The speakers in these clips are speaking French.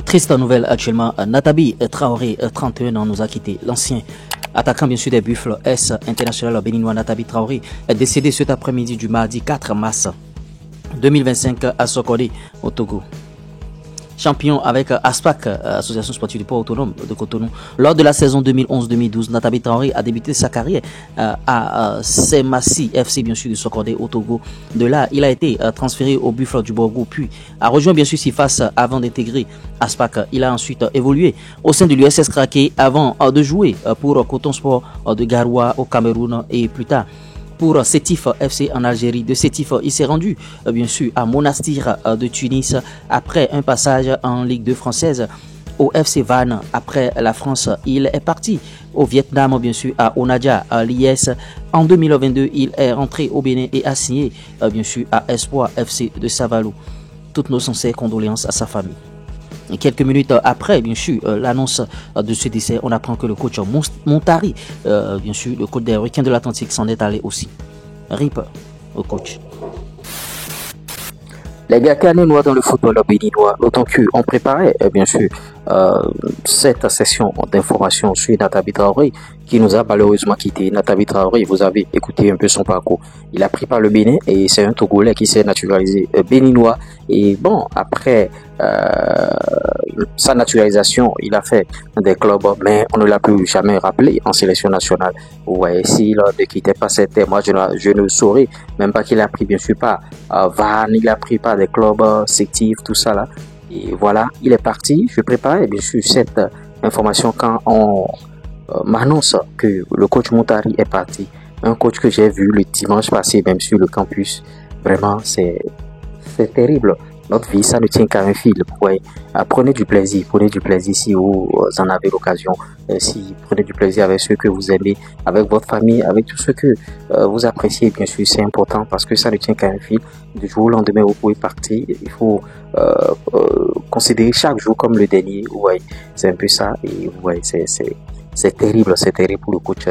Triste nouvelle actuellement, Natabi Traoré, 31 ans, nous a quitté. L'ancien attaquant bien sûr des Buffles S international béninois Natabi Traoré est décédé cet après-midi du mardi 4 mars 2025 à Sokodé au Togo. Champion avec ASPAC, Association sportive du port autonome de Cotonou. Lors de la saison 2011-2012, Natabi Traoré a débuté sa carrière à Semassi FC, bien sûr, de Sokodé au Togo. De là, il a été transféré au Buffle du Borgou, puis a rejoint bien sûr Sifas avant d'intégrer ASPAC. Il a ensuite évolué au sein de l'USS Krake avant de jouer pour Coton Sport de Garoua au Cameroun et plus tard pour Sétif FC en Algérie. De Sétif, il s'est rendu bien sûr à Monastir de Tunis après un passage en Ligue 2 française au FC Vannes. Après la France, il est parti au Vietnam bien sûr à Onadia à l'IS. En 2022, il est rentré au Bénin et a signé bien sûr à Espoir FC de Savalou. Toutes nos sincères condoléances à sa famille. Et quelques minutes après, bien sûr, l'annonce de ce décès, on apprend que le coach Montari, bien sûr, le coach des Requins de l'Atlantique, s'en est allé aussi. RIP au coach. Les gars, calmez-nous dans le football béninois, d'autant qu'on préparait, bien sûr, cette session d'information sur Natabi Traoré, qui nous a malheureusement quitté. Natabi Traoré, vous avez écouté un peu son parcours. Il a pris par le Bénin et c'est un Togolais qui s'est naturalisé béninois. Et bon, après sa naturalisation, il a fait des clubs, mais on ne l'a plus jamais rappelé en sélection nationale. Ouais, s'il ne quittait pas cette terre, moi je ne saurais même pas qu'il a pris bien sûr pas Vannes, il a pris pas des clubs sélectifs, tout ça là. Et voilà, il est parti. Je préparais bien sûr cette information quand on m'annonce que le coach Montari est parti. Un coach que j'ai vu le dimanche passé même sur le campus. Vraiment, c'est terrible. Notre vie, ça ne tient qu'à un fil. Ouais. Prenez du plaisir si vous en avez l'occasion. Si prenez du plaisir avec ceux que vous aimez, avec votre famille, avec tout ce que vous appréciez. Bien sûr, c'est important parce que ça ne tient qu'à un fil. Du jour au lendemain, vous pouvez partir. Il faut considérer chaque jour comme le dernier. Ouais, c'est un peu ça. Et ouais, c'est terrible pour le coach.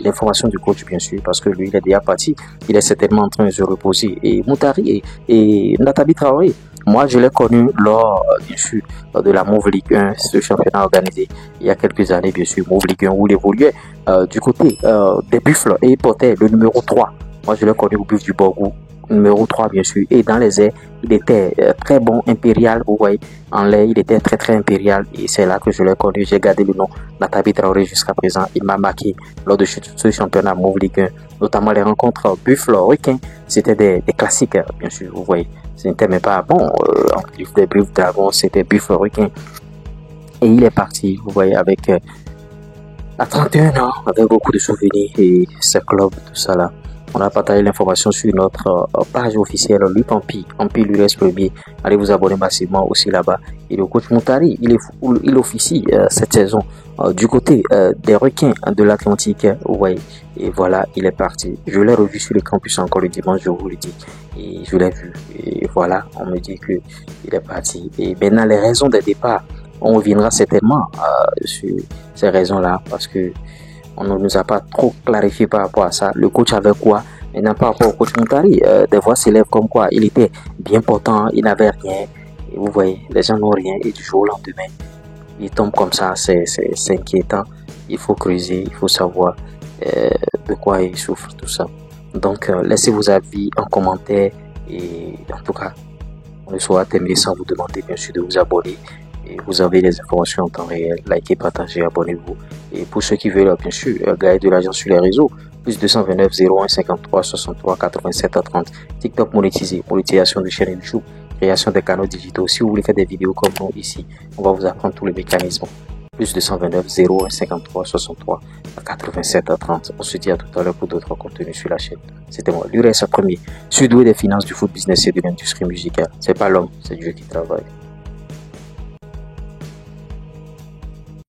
L'information du coach bien sûr parce que lui il est déjà parti, il est certainement en train de se reposer. Et Moutari et Natabi Traoré, moi je l'ai connu lors bien sûr de la Mauve Ligue 1, ce championnat organisé il y a quelques années bien sûr, Mauve Ligue 1 où il évoluait du côté des Buffles et il portait le numéro 3. Moi je l'ai connu au Buffle du Borgou, numéro 3 bien sûr, et dans les airs il était très bon, impérial, vous voyez, en l'air il était très impérial et c'est là que je l'ai connu. J'ai gardé le nom Natabi Traoré jusqu'à présent. Il m'a marqué lors de ce championnat Mauve Ligue 1, notamment les rencontres Buffle Requin, c'était des classiques bien sûr, vous voyez, ce n'était même pas bon en plus des Buffle Dragons, c'était Buffle Requin et il est parti, vous voyez, avec à 31 ans, avec beaucoup de souvenirs et ce club, tout ça là. On a partagé l'information sur notre page officielle Lutte Empire l'US Premier. Allez vous abonner massivement aussi là-bas. Et le coach Montari, il officie cette saison du côté des Requins de l'Atlantique. Ouais. Et voilà, il est parti. Je l'ai revu sur le campus encore le dimanche, je vous le dis. Et je l'ai vu. Et voilà, on me dit que il est parti. Et maintenant, les raisons des départs, on reviendra certainement sur ces raisons-là parce que on ne nous a pas trop clarifié par rapport à ça. Le coach avait quoi? Maintenant, par rapport au coach Montari, des voix s'élèvent comme quoi il était bien portant, il n'avait rien. Et vous voyez, les gens n'ont rien et du jour au lendemain, il tombe comme ça, c'est inquiétant. Il faut creuser, il faut savoir de quoi il souffre, tout ça. Donc, laissez vos avis en commentaire et en tout cas, on ne saura terminer sans vous demander bien sûr de vous abonner. Et vous avez les informations en temps réel, likez, partagez, abonnez-vous. Et pour ceux qui veulent, bien sûr, gagner de l'argent sur les réseaux, plus 229 01 53 63 87 30. TikTok monétisé, monétisation de chaîne YouTube, création des canaux digitaux. Si vous voulez faire des vidéos comme nous ici, on va vous apprendre tous les mécanismes. Plus 229 01 53 63 87 30. On se dit à tout à l'heure pour d'autres contenus sur la chaîne. C'était moi, l'URS Premier, surdoué des finances, du foot business et de l'industrie musicale. C'est pas l'homme, c'est Dieu qui travaille.